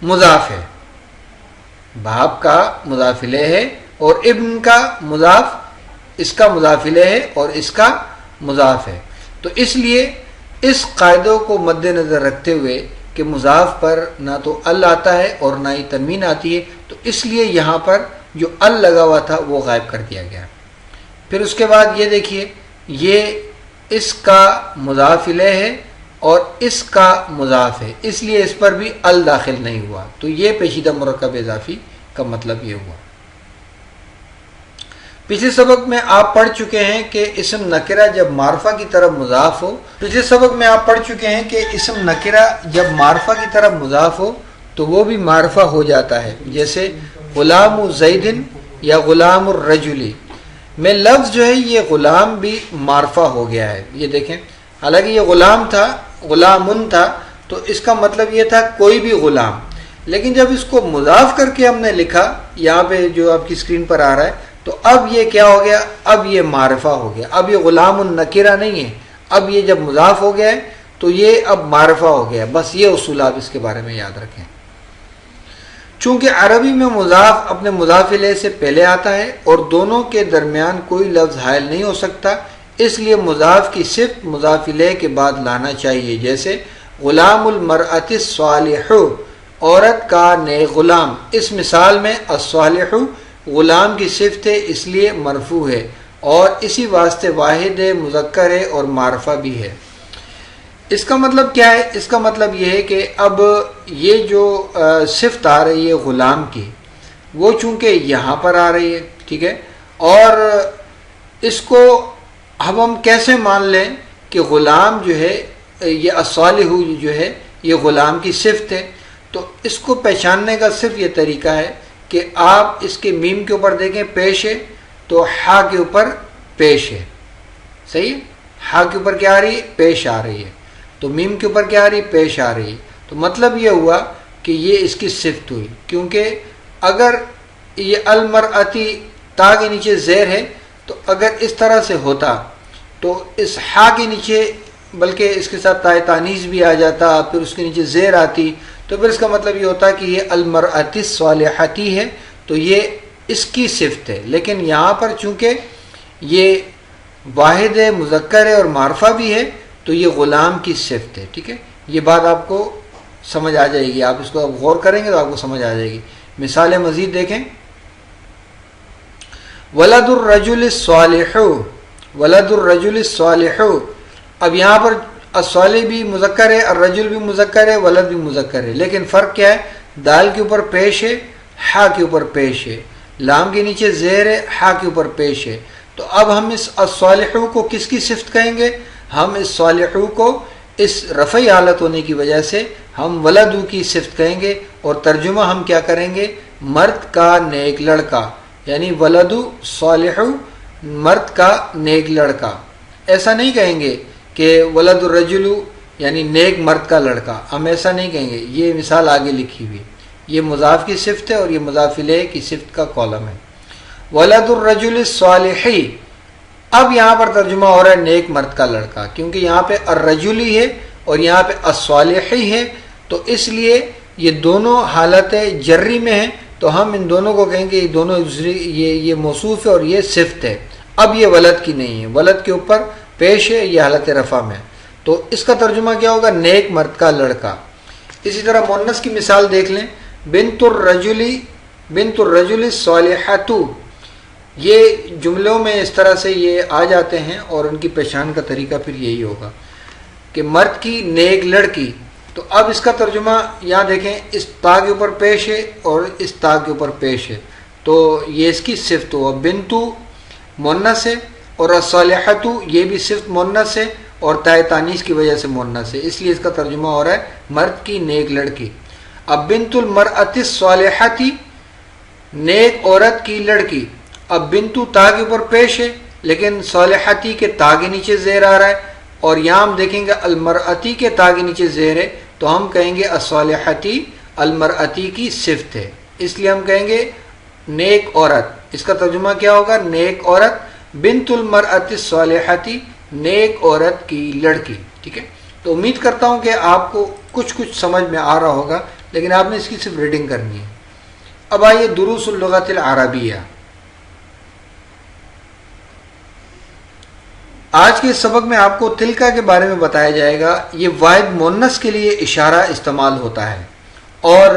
مضاف ہے. باپ کا مضاف الیہ ہے اور ابن کا مضاف، اس کا مضاف الیہ ہے اور اس کا مضاف ہے. تو اس لیے اس قاعدے کو مد نظر رکھتے ہوئے کہ مضاف پر نہ تو ال آتا ہے اور نہ ہی تنوین آتی ہے، تو اس لیے یہاں پر جو ال لگا ہوا تھا وہ غائب کر دیا گیا. پھر اس کے بعد یہ دیکھیے، یہ اس کا مضاف الیہ ہے اور اس کا مضاف ہے، اس لیے اس پر بھی ال داخل نہیں ہوا. تو یہ پیچیدہ مرکب اضافی کا مطلب یہ ہوا. پچھلے سبق میں آپ پڑھ چکے ہیں کہ اسم نکرہ جب معرفہ کی طرف مضاف ہو، کی طرف مضاف ہو تو وہ بھی معرفہ ہو جاتا ہے. جیسے غلام زید یا غلام الرجلی میں لفظ جو ہے یہ غلام بھی معرفہ ہو گیا ہے. یہ دیکھیں، حالانکہ یہ غلام تھا، غلامن تھا، تو اس کا مطلب یہ تھا کوئی بھی غلام، لیکن جب اس کو مضاف کر کے ہم نے لکھا، یہاں پہ جو آپ کی اسکرین پر آ رہا ہے، تو اب یہ کیا ہو گیا؟ اب یہ معرفہ ہو گیا. اب یہ غلام النکرہ نہیں ہے، اب یہ جب مضاف ہو گیا ہے تو یہ اب معرفہ ہو گیا. بس یہ اصول آپ اس کے بارے میں یاد رکھیں. چونکہ عربی میں مضاف اپنے مضاف الیہ سے پہلے آتا ہے اور دونوں کے درمیان کوئی لفظ حائل نہیں ہو سکتا، اس لیے مضاف کی صفت مضاف الیہ کے بعد لانا چاہیے. جیسے غلام المرأۃ الصالح، عورت کا نیک غلام. اس مثال میں الصالح غلام کی صفت ہے، اس لیے مرفوع ہے اور اسی واسطے واحد ہے، مذکر ہے اور معرفہ بھی ہے. اس کا مطلب کیا ہے؟ اس کا مطلب یہ ہے کہ اب یہ جو صفت آ رہی ہے غلام کی، وہ چونکہ یہاں پر آ رہی ہے، ٹھیک ہے، اور اس کو اب ہم کیسے مان لیں کہ غلام جو ہے یہ الصالح جو ہے یہ غلام کی صفت ہے؟ تو اس کو پہچاننے کا صرف یہ طریقہ ہے کہ آپ اس کے میم کے اوپر دیکھیں پیش ہے تو ہا کے اوپر پیش ہے. صحیح ہے، ہا کے اوپر کیا آ رہی ہے؟ پیش آ رہی ہے. تو میم کے اوپر کیا آ رہی ہے؟ پیش آ رہی ہے. تو مطلب یہ ہوا کہ یہ اس کی صفت ہوئی. کیونکہ اگر یہ المرأتی تا کے نیچے زیر ہے تو اگر اس طرح سے ہوتا تو اس ہا کے نیچے، بلکہ اس کے ساتھ تائے تانیث بھی آ جاتا، پھر اس کے نیچے زیر آتی، تو پھر اس کا مطلب یہ ہوتا کہ یہ المرأۃ الصالحتی ہے، تو یہ اس کی صفت ہے. لیکن یہاں پر چونکہ یہ واحد ہے، مذکر ہے اور معرفہ بھی ہے، تو یہ غلام کی صفت ہے. ٹھیک ہے، یہ بات آپ کو سمجھ آ جائے گی. آپ اس کو غور کریں گے تو آپ کو سمجھ آ جائے گی. مثالیں مزید دیکھیں. ولد الرجل الصالح، ولد الرجل الصالح. اب یہاں پر الصالح بھی مذکر ہے، الرجل بھی مذکر ہے، ولد بھی مذکر ہے، لیکن فرق کیا ہے؟ دال کے اوپر پیش ہے، ہا کے اوپر پیش ہے، لام کے نیچے زیر ہے، ہا کے اوپر پیش ہے. تو تو اب ہم اس الصالحو کو کس کی صفت کہیں گے؟ ہم اس صالحو کو اس رفعی حالت ہونے کی وجہ سے ہم ولدو کی صفت کہیں گے، اور ترجمہ ہم کیا کریں گے؟ مرد کا نیک لڑکا، یعنی ولدو صالحو مرد کا نیک لڑکا۔ ایسا نہیں کہیں گے کہ ولد الرجل یعنی نیک مرد کا لڑکا، ہم ایسا نہیں کہیں گے۔ یہ مثال آگے لکھی ہوئی، یہ مضاف کی صفت ہے اور یہ مضاف الیہ کی صفت کا کالم ہے۔ ولد الرجل الصالحی، اب یہاں پر ترجمہ ہو رہا ہے نیک مرد کا لڑکا، کیونکہ یہاں پہ الرجلی ہے اور یہاں پہ الصالحی ہے، تو اس لیے یہ دونوں حالت جری میں ہیں، تو ہم ان دونوں کو کہیں گے یہ دونوں یہ موصوف ہے اور یہ صفت ہے۔ اب یہ ولد کی نہیں ہے، ولد کے اوپر پیش ہے، یہ حالت رفع میں، تو اس کا ترجمہ کیا ہوگا؟ نیک مرد کا لڑکا۔ اسی طرح مؤنث کی مثال دیکھ لیں، بنت الرجل الصالحۃ، یہ جملوں میں اس طرح سے یہ آ جاتے ہیں اور ان کی پہچان کا طریقہ پھر یہی ہوگا کہ مرد کی نیک لڑکی۔ تو اب اس کا ترجمہ یہاں دیکھیں، اس تا کے اوپر پیش ہے اور اس تا کے اوپر پیش ہے، تو یہ اس کی صفت ہوا۔ بنتو مؤنث ہے اور الصالحۃ یہ بھی صفت مؤنث ہے اور تائے تانیث کی وجہ سے مؤنث ہے، اس لیے اس کا ترجمہ ہو رہا ہے مرد کی نیک لڑکی۔ اب بنت المرأۃ الصالحۃ، نیک عورت کی لڑکی۔ اب بنتو تا کے اوپر پیش ہے لیکن صالحتی کے تا کے نیچے زیر آ رہا ہے، اور یہاں ہم دیکھیں گے المرأتی کے تا کے نیچے زیر ہے، تو ہم کہیں گے الصالحتی المرأتی کی صفت ہے، اس لیے ہم کہیں گے نیک عورت۔ اس کا ترجمہ کیا ہوگا؟ نیک عورت، بنت المرأۃ الصالحۃ، نیک عورت کی لڑکی۔ ٹھیک ہے، تو امید کرتا ہوں کہ آپ کو کچھ سمجھ میں آ رہا ہوگا، لیکن آپ نے اس کی صرف ریڈنگ کرنی ہے۔ اب آئیے دروس اللغت العربیہ۔ آج کے سبق میں آپ کو تلکا کے بارے میں بتایا جائے گا۔ یہ واحد مؤنث کے لیے اشارہ استعمال ہوتا ہے اور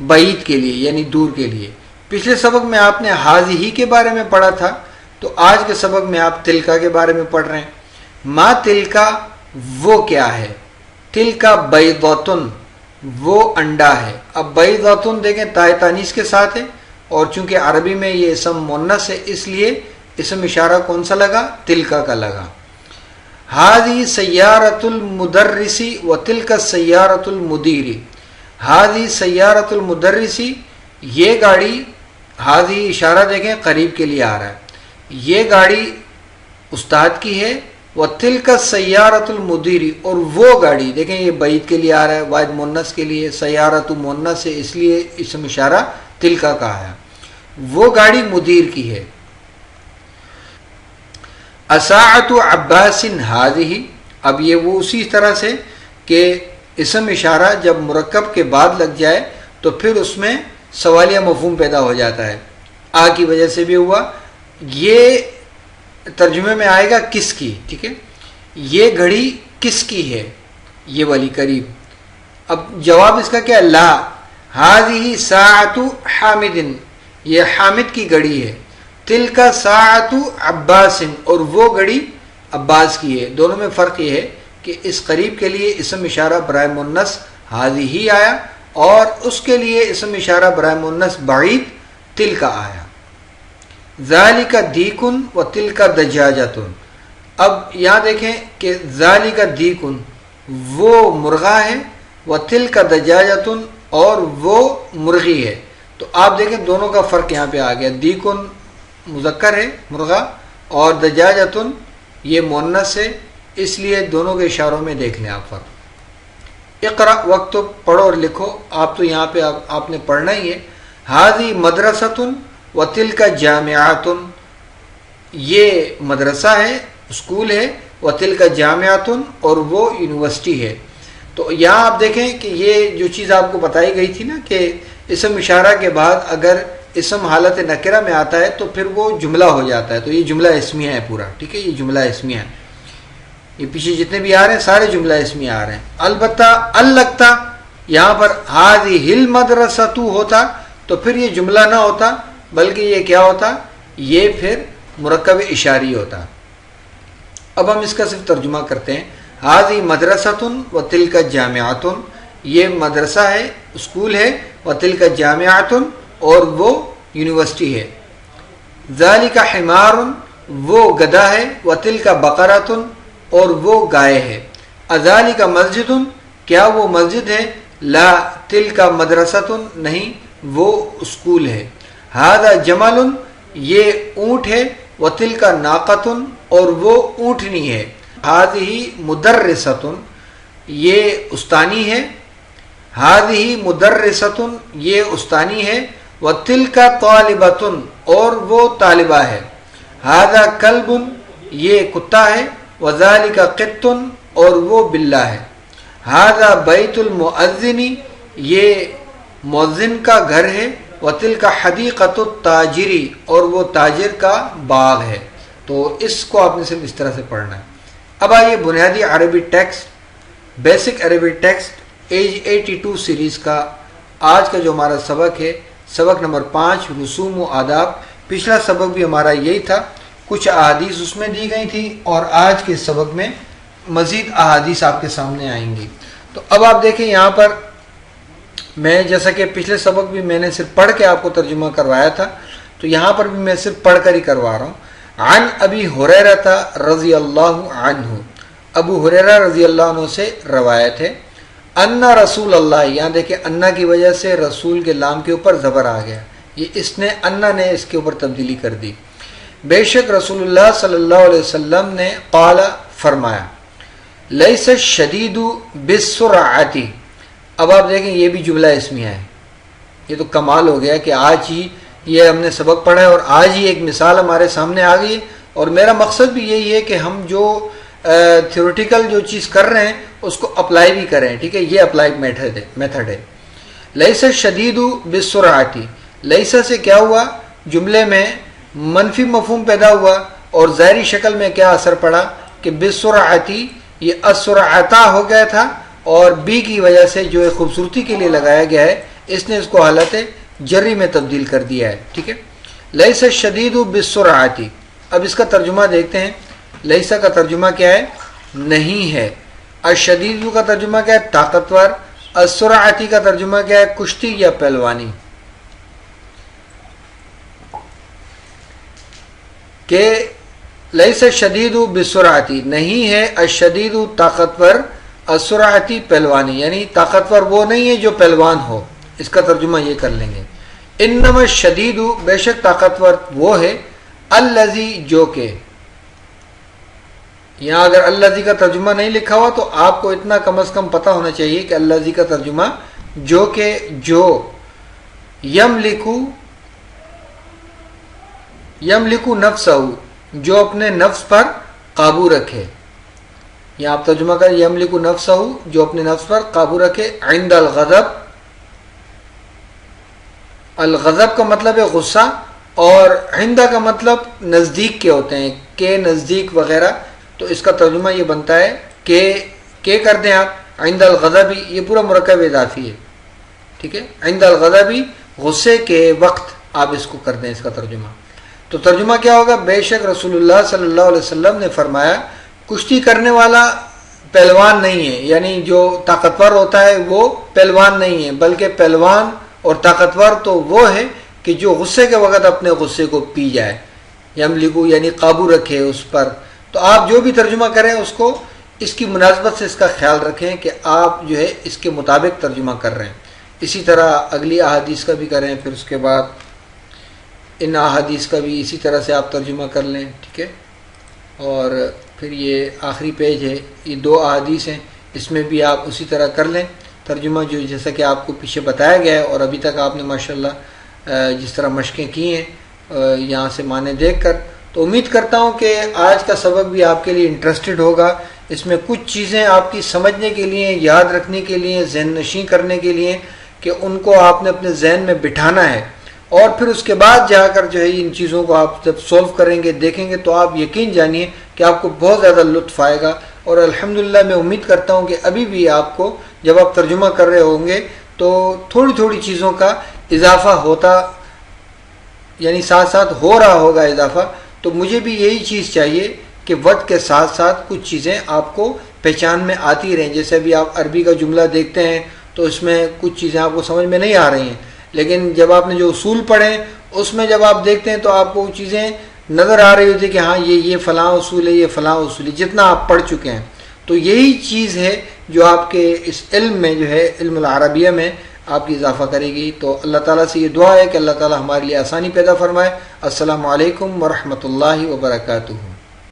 بعید کے لیے یعنی دور کے لیے۔ پچھلے سبق میں آپ نے حاضی کے بارے میں پڑھا تھا، تو آج کے سبق میں آپ تلکا کے بارے میں پڑھ رہے ہیں۔ ما تلکا وہ کیا ہے؟ تلکا بیضۃ وہ انڈا ہے۔ اب بیضۃ دیکھیں تائے تانیث کے ساتھ ہے، اور چونکہ عربی میں یہ اسم مؤنث ہے اس لیے اسم اشارہ کون سا لگا؟ تلکا کا لگا۔ ہاذی سیارۃ المدرس و تلک سیارۃ المدیر۔ ہاذی سیارۃ المدرس، یہ گاڑی، ہاذی اشارہ دیکھیں قریب کے لیے آ رہا ہے، یہ گاڑی استاد کی ہے، و تلک سیارۃ المدیر، اور وہ گاڑی دیکھیں یہ بعید کے لیے آ رہا ہے، واحد مؤنث کے لیے، سیارۃ مؤنث ہے اس لیے اسم اشارہ تلکا کا ہے، وہ گاڑی مدیر کی ہے۔ اساعۃ عباس ہذہ، اب یہ وہ اسی طرح سے کہ اسم اشارہ جب مرکب کے بعد لگ جائے تو پھر اس میں سوالیہ مفہوم پیدا ہو جاتا ہے، آ کی وجہ سے بھی ہوا۔ یہ ترجمے میں آئے گا کس کی، ٹھیک ہے، یہ گھڑی کس کی ہے، یہ والی قریب۔ اب جواب اس کا کیا؟ لا، ہذہ ساعۃ حامد، یہ حامد کی گھڑی ہے، تلک ساعۃ عباس، اور وہ گھڑی عباس کی ہے۔ دونوں میں فرق یہ ہے کہ اس قریب کے لیے اسم اشارہ برائے مؤنث ہذہ آیا، اور اس کے لیے اسم اشارہ برائے مؤنث بعید تلک آیا۔ ذالک دیکن و تلک دجاجۃ، اب یہاں دیکھیں کہ ذالک دیکن وہ مرغا ہے، و تلک دجاجۃ اور وہ مرغی ہے، تو آپ دیکھیں دونوں کا فرق یہاں پہ آ گیا، دیکن مذکر ہے مرغا اور دجاجۃ یہ مؤنث ہے، اس لیے دونوں کے اشاروں میں دیکھ لیں آپ فرق۔ اقرا، وقت تو پڑھو اور لکھو، آپ تو یہاں پہ آپ نے پڑھنا ہی ہے۔ ہذہ مدرسۃ و تلک جامعۃ، یہ مدرسہ ہے، اسکول ہے، و تلک جامعۃ اور وہ یونیورسٹی ہے۔ تو یہاں آپ دیکھیں کہ یہ جو چیز آپ کو بتائی گئی تھی نا کہ اسم اشارہ کے بعد اگر اسم حالت نکرہ میں آتا ہے تو پھر وہ جملہ ہو جاتا ہے، تو یہ جملہ اسمیہ ہے پورا، ٹھیک ہے، یہ جملہ اسمیہ ہے، یہ پیچھے جتنے بھی آ رہے ہیں سارے جملہ اسمیہ آ رہے ہیں۔ البتہ الگتا یہاں پر ہذہ المدرسۃ ہوتا تو پھر یہ جملہ نہ ہوتا، بلکہ یہ کیا ہوتا؟ یہ پھر مرکب اشاری ہوتا۔ اب ہم اس کا صرف ترجمہ کرتے ہیں۔ ہذہ مدرسۃ و تلک جامعۃ، یہ مدرسہ ہے، اسکول ہے، و تلک جامعۃ اور وہ یونیورسٹی ہے۔ ذالک حمار، وہ گدھا ہے، وَتِلْكَ بَقَرَةٌ اور وہ گائے ہے، اذالک مسجد کیا وہ مسجد ہے، لا تلک مدرسۃ نہیں وہ اسکول ہے، ھذا جمل یہ اونٹ ہے، وتلک ناقۃ اور وہ اونٹنی ہے، ھذہ مدرسۃ یہ استانی ہے، ھذہ مدرسۃ یہ استانی ہے، وتلک طالبۃ اور وہ طالبہ ہے، ھذا کلب یہ کتا ہے، وذالک قط اور وہ بلہ ہے، ھذا بیت المؤذن یہ مؤذن کا گھر ہے، وتلک حدیقۃ التاجر اور وہ تاجر کا باغ ہے۔ تو اس کو آپ نے صرف اس طرح سے پڑھنا ہے۔ اب آئیے بنیادی عربی ٹیکسٹ، بیسک عربی ٹیکسٹ ایج 82 سیریز کا آج کا جو ہمارا سبق ہے، سبق نمبر 5 رسوم و آداب۔ پچھلا سبق بھی ہمارا یہی تھا، کچھ احادیث اس میں دی گئی تھی اور آج کے سبق میں مزید احادیث آپ کے سامنے آئیں گی۔ تو اب آپ دیکھیں یہاں پر میں جیسا کہ پچھلے سبق بھی میں نے صرف پڑھ کے آپ کو ترجمہ کروایا تھا، تو یہاں پر بھی میں صرف پڑھ کر ہی کروا رہا ہوں۔ عن ابی ہریرہ رضی اللہ عنہ، ابو ہریرہ رضی اللہ عنہ سے روایت ہے، ان رسول اللہ، یہاں دیکھیں انا کی وجہ سے رسول کے لام کے اوپر زبر آ گیا، یہ اس نے انا نے اس کے اوپر تبدیلی کر دی۔ بے شک رسول اللہ صلی اللہ علیہ وسلم نے قال فرمایا، لیس الشدید بالسرعۃ۔ اب آپ دیکھیں یہ بھی جملہ اسمیہ ہے، یہ تو کمال ہو گیا کہ آج ہی یہ ہم نے سبق پڑھا ہے اور آج ہی ایک مثال ہمارے سامنے آ گئی، اور میرا مقصد بھی یہی ہے کہ ہم جو تھیوریٹیکل جو چیز کر رہے ہیں اس کو اپلائی بھی کریں، ٹھیک ہے، یہ اپلائی میتھڈ ہے۔ لیس الشدید بالسرعۃ، لیس سے کیا ہوا، جملے میں منفی مفہوم پیدا ہوا اور ظاہری شکل میں کیا اثر پڑا کہ بالسرعۃ یہ اسرعتا ہو گیا تھا، اور بی کی وجہ سے جو ایک خوبصورتی کے لیے لگایا گیا ہے اس نے اس کو حالت جری میں تبدیل کر دیا ہے، ٹھیک ہے۔ لیس الشدید بالسرعۃ، اب اس کا ترجمہ دیکھتے ہیں۔ لیسا کا ترجمہ کیا ہے، نہیں ہے۔ الشدید کا ترجمہ کیا ہے، طاقتور۔ السرعۃ کا ترجمہ کیا ہے، کشتی یا پہلوانی۔ کہ لیس الشدید بالسرعۃ نہیں ہے، الشدید طاقتور، السرعۃ پہلوانی، یعنی طاقتور وہ نہیں ہے جو پہلوان ہو، اس کا ترجمہ یہ کر لیں گے۔ انما الشدید بے شک طاقتور وہ ہے، الذی جو کہ، یہاں اگر الذی کا ترجمہ نہیں لکھا ہوا تو آپ کو اتنا کم از کم پتہ ہونا چاہیے کہ الذی کا ترجمہ جو کہ جو یملکو نفسہ جو اپنے نفس پر قابو رکھے، یہاں آپ ترجمہ کریں یملکو نفسہ جو اپنے نفس پر قابو رکھے، عند الغضب، الغضب کا مطلب ہے غصہ، اور عند کا مطلب نزدیک کے ہوتے ہیں، کے نزدیک وغیرہ، تو اس کا ترجمہ یہ بنتا ہے کہ کر دیں آپ عند الغضب، یہ پورا مرکب اضافی ہے، ٹھیک ہے، عند الغضب غصے کے وقت آپ اس کو کر دیں اس کا ترجمہ۔ تو ترجمہ کیا ہوگا، بے شک رسول اللہ صلی اللہ علیہ وسلم نے فرمایا کشتی کرنے والا پہلوان نہیں ہے، یعنی جو طاقتور ہوتا ہے وہ پہلوان نہیں ہے، بلکہ پہلوان اور طاقتور تو وہ ہے کہ جو غصے کے وقت اپنے غصے کو پی جائے، یملکو یعنی قابو رکھے اس پر۔ تو آپ جو بھی ترجمہ کریں اس کو اس کی مناسبت سے اس کا خیال رکھیں کہ آپ جو ہے اس کے مطابق ترجمہ کر رہے ہیں۔ اسی طرح اگلی احادیث کا بھی کریں، پھر اس کے بعد ان احادیث کا بھی اسی طرح سے آپ ترجمہ کر لیں، ٹھیک ہے۔ اور پھر یہ آخری پیج ہے، یہ 2 احادیث ہیں، اس میں بھی آپ اسی طرح کر لیں ترجمہ، جو جیسا کہ آپ کو پیچھے بتایا گیا ہے اور ابھی تک آپ نے ماشاءاللہ جس طرح مشقیں کی ہیں یہاں سے معنی دیکھ کر، تو امید کرتا ہوں کہ آج کا سبق بھی آپ کے لیے انٹرسٹڈ ہوگا۔ اس میں کچھ چیزیں آپ کی سمجھنے کے لیے، یاد رکھنے کے لیے، ذہن نشین کرنے کے لیے کہ ان کو آپ نے اپنے ذہن میں بٹھانا ہے، اور پھر اس کے بعد جا کر جو ہے ان چیزوں کو آپ جب سولو کریں گے، دیکھیں گے، تو آپ یقین جانیے کہ آپ کو بہت زیادہ لطف آئے گا۔ اور الحمدللہ میں امید کرتا ہوں کہ ابھی بھی آپ کو جب آپ ترجمہ کر رہے ہوں گے تو تھوڑی تھوڑی چیزوں کا اضافہ ہوتا، یعنی ساتھ ساتھ ہو رہا ہوگا اضافہ۔ تو مجھے بھی یہی چیز چاہیے کہ وقت کے ساتھ ساتھ کچھ چیزیں آپ کو پہچان میں آتی رہیں۔ جیسے ابھی آپ عربی کا جملہ دیکھتے ہیں تو اس میں کچھ چیزیں آپ کو سمجھ میں نہیں آ رہی ہیں، لیکن جب آپ نے جو اصول پڑھیں اس میں جب آپ دیکھتے ہیں تو آپ کو وہ چیزیں نظر آ رہی ہوتی ہے کہ ہاں یہ فلاں اصول ہے، یہ فلاں اصول ہے، جتنا آپ پڑھ چکے ہیں، تو یہی چیز ہے جو آپ کے اس علم میں جو ہے علم العربیہ میں آپ کی اضافہ کرے گی. تو اللہ تعالیٰ سے یہ دعا ہے کہ اللہ تعالیٰ ہمارے لیے آسانی پیدا فرمائے. السلام علیکم ورحمۃ اللہ وبرکاتہ.